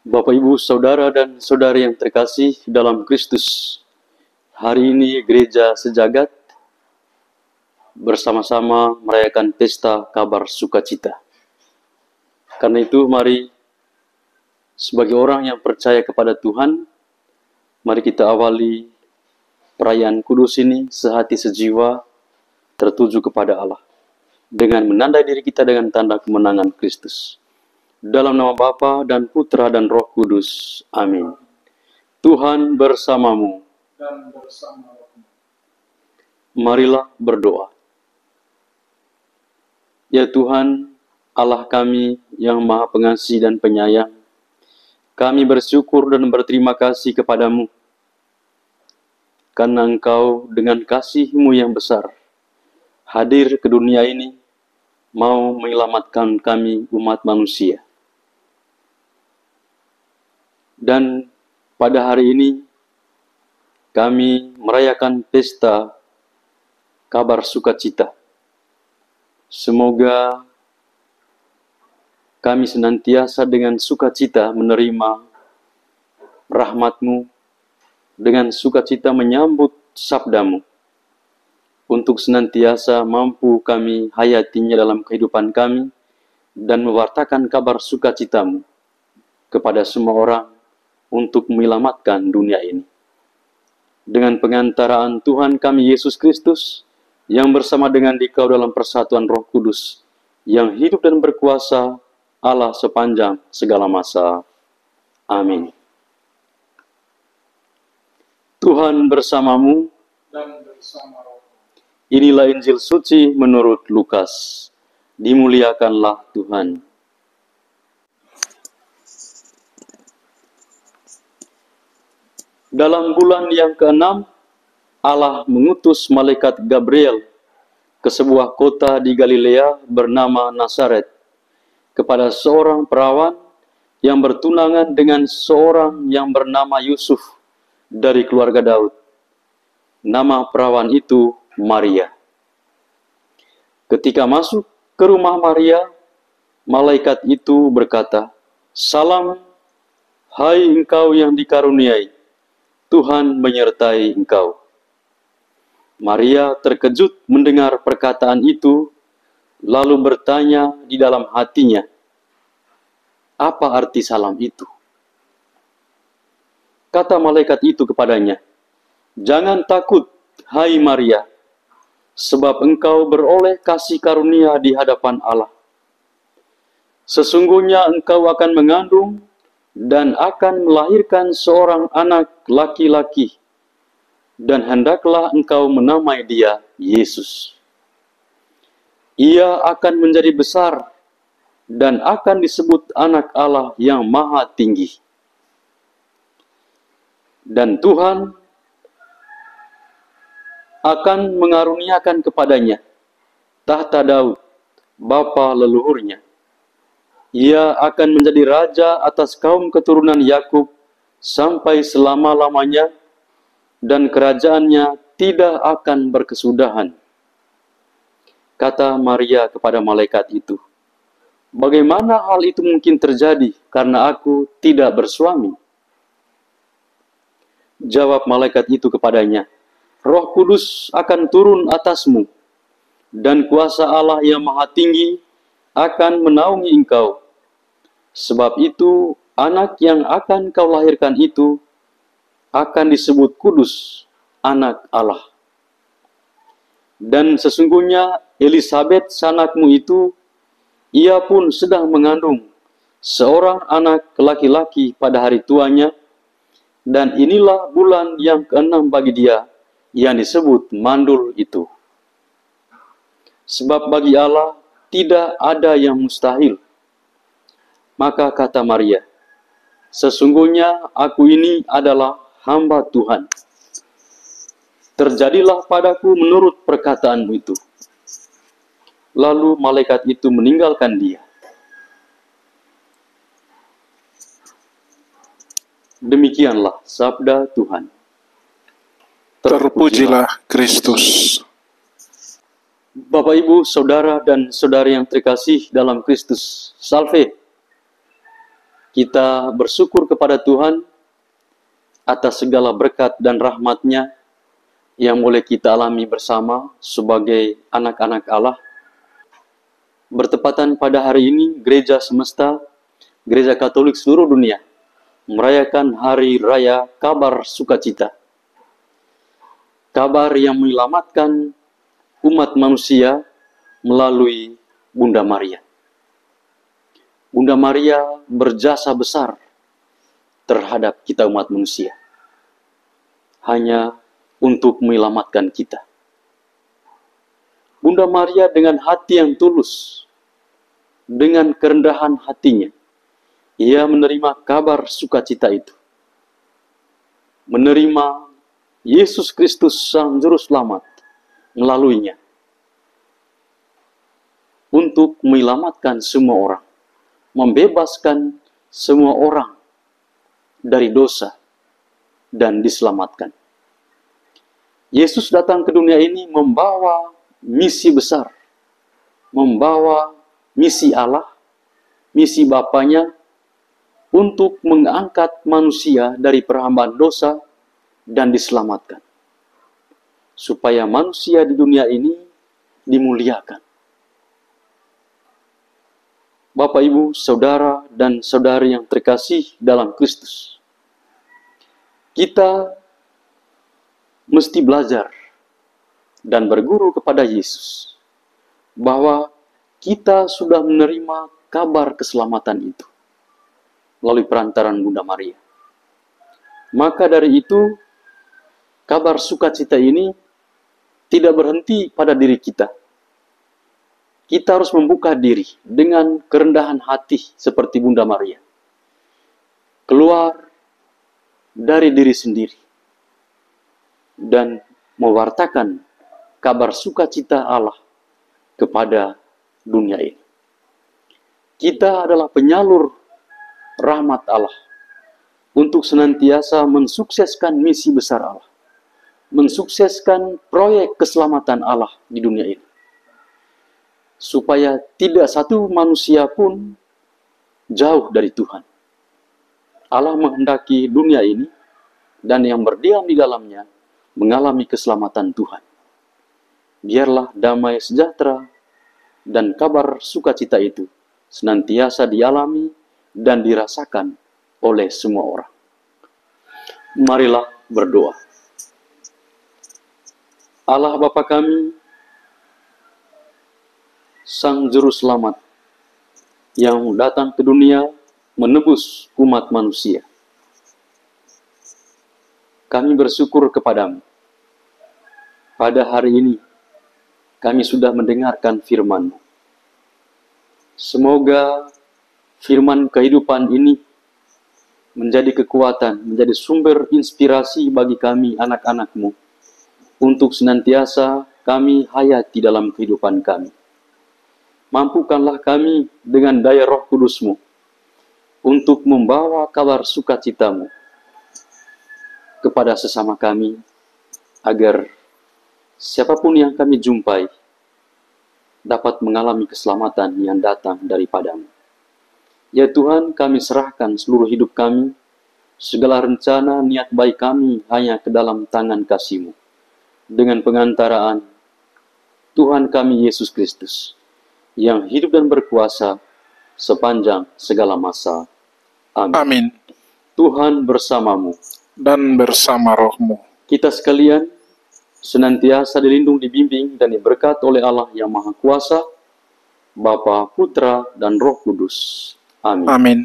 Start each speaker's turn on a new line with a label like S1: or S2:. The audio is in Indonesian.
S1: Bapak, Ibu, Saudara, dan Saudari yang terkasih dalam Kristus, hari ini Gereja Sejagat bersama-sama merayakan pesta kabar sukacita. Karena itu, mari sebagai orang yang percaya kepada Tuhan, mari kita awali perayaan kudus ini sehati sejiwa tertuju kepada Allah, dengan menandai diri kita dengan tanda kemenangan Kristus. Dalam nama Bapa dan Putra dan Roh Kudus. Amin. Tuhan bersamamu.
S2: Dan bersama rohmu.
S1: Marilah berdoa. Ya Tuhan, Allah kami yang Maha Pengasih dan Penyayang, kami bersyukur dan berterima kasih kepadamu, karena Engkau dengan kasih-Mu yang besar hadir ke dunia ini, mau menyelamatkan kami umat manusia. Dan pada hari ini, kami merayakan pesta kabar sukacita. Semoga kami senantiasa dengan sukacita menerima rahmat-Mu, dengan sukacita menyambut sabda-Mu, untuk senantiasa mampu kami hayatinya dalam kehidupan kami, dan mewartakan kabar sukacita-Mu kepada semua orang, untuk menyelamatkan dunia ini. Dengan pengantaraan Tuhan kami Yesus Kristus, yang bersama dengan Dikau dalam persatuan Roh Kudus, yang hidup dan berkuasa Allah sepanjang segala masa. Amin. Tuhan bersamamu.
S2: Dan bersama rohmu.
S1: Inilah Injil suci menurut Lukas. Dimuliakanlah Tuhan. Dalam bulan yang ke-6, Allah mengutus malaikat Gabriel ke sebuah kota di Galilea bernama Nazaret, kepada seorang perawan yang bertunangan dengan seorang yang bernama Yusuf dari keluarga Daud. Nama perawan itu Maria. Ketika masuk ke rumah Maria, malaikat itu berkata, "Salam, hai engkau yang dikaruniai, Tuhan menyertai engkau." Maria terkejut mendengar perkataan itu, lalu bertanya di dalam hatinya, "Apa arti salam itu?" Kata malaikat itu kepadanya, "Jangan takut, hai Maria, sebab engkau beroleh kasih karunia di hadapan Allah. Sesungguhnya engkau akan mengandung dan akan melahirkan seorang anak laki-laki, dan hendaklah engkau menamai dia Yesus. Ia akan menjadi besar dan akan disebut anak Allah yang Maha Tinggi. Dan Tuhan akan mengaruniakan kepadanya tahta Daud, bapa leluhurnya. Ia akan menjadi raja atas kaum keturunan Yakub sampai selama-lamanya, dan kerajaannya tidak akan berkesudahan." Kata Maria kepada malaikat itu, "Bagaimana hal itu mungkin terjadi karena aku tidak bersuami?" Jawab malaikat itu kepadanya, "Roh Kudus akan turun atasmu, dan kuasa Allah yang Maha Tinggi akan menaungi engkau. Sebab itu, anak yang akan kau lahirkan itu akan disebut kudus, anak Allah. Dan sesungguhnya Elisabet sanakmu itu, ia pun sedang mengandung seorang anak laki-laki pada hari tuanya, dan inilah bulan yang ke-6 bagi dia, yang disebut mandul itu. Sebab bagi Allah tidak ada yang mustahil." Maka kata Maria, "Sesungguhnya aku ini adalah hamba Tuhan. Terjadilah padaku menurut perkataanmu itu." Lalu malaikat itu meninggalkan dia. Demikianlah sabda Tuhan.
S2: Terpujilah Kristus.
S1: Bapak, Ibu, Saudara, dan Saudari yang terkasih dalam Kristus, Salve. Kita bersyukur kepada Tuhan atas segala berkat dan rahmat-Nya yang boleh kita alami bersama sebagai anak-anak Allah. Bertepatan pada hari ini, Gereja Semesta, Gereja Katolik seluruh dunia, merayakan Hari Raya Kabar Sukacita. Kabar yang menyelamatkan umat manusia melalui Bunda Maria. Bunda Maria berjasa besar terhadap kita umat manusia, hanya untuk menyelamatkan kita. Bunda Maria dengan hati yang tulus, dengan kerendahan hatinya, ia menerima kabar sukacita itu. Menerima Yesus Kristus Sang Juru Selamat melaluinya, untuk menyelamatkan semua orang, membebaskan semua orang dari dosa dan diselamatkan. Yesus datang ke dunia ini membawa misi besar, membawa misi Allah, misi Bapanya, untuk mengangkat manusia dari perhambaan dosa dan diselamatkan, supaya manusia di dunia ini dimuliakan. Bapak, Ibu, Saudara, dan Saudari yang terkasih dalam Kristus, kita mesti belajar dan berguru kepada Yesus bahwa kita sudah menerima kabar keselamatan itu melalui perantaran Bunda Maria. Maka dari itu, kabar sukacita ini tidak berhenti pada diri kita. Kita harus membuka diri dengan kerendahan hati seperti Bunda Maria. Keluar dari diri sendiri dan mewartakan kabar sukacita Allah kepada dunia ini. Kita adalah penyalur rahmat Allah untuk senantiasa mensukseskan misi besar Allah, mensukseskan proyek keselamatan Allah di dunia ini, supaya tidak satu manusia pun jauh dari Tuhan. Allah menghendaki dunia ini dan yang berdiam di dalamnya mengalami keselamatan Tuhan. Biarlah damai sejahtera dan kabar sukacita itu senantiasa dialami dan dirasakan oleh semua orang. Marilah berdoa. Allah Bapa kami, Sang Juru Selamat, yang datang ke dunia menebus umat manusia. Kami bersyukur kepadamu. Pada hari ini, kami sudah mendengarkan firman-Mu. Semoga firman kehidupan ini menjadi kekuatan, menjadi sumber inspirasi bagi kami anak-anak-Mu, untuk senantiasa kami hayati dalam kehidupan kami. Mampukanlah kami dengan daya Roh Kudus-Mu untuk membawa kabar sukacita-Mu kepada sesama kami, agar siapapun yang kami jumpai dapat mengalami keselamatan yang datang daripada-Mu. Ya Tuhan, kami serahkan seluruh hidup kami, segala rencana niat baik kami hanya ke dalam tangan kasih-Mu, dengan pengantaraan Tuhan kami Yesus Kristus, yang hidup dan berkuasa sepanjang segala masa. Amin.
S2: Amin.
S1: Tuhan bersamamu
S2: Dan bersama rohmu.
S1: Kita sekalian senantiasa dilindungi, dibimbing, dan diberkat oleh Allah yang Maha Kuasa, Bapa, Putra, dan Roh Kudus. Amin.
S2: Amin.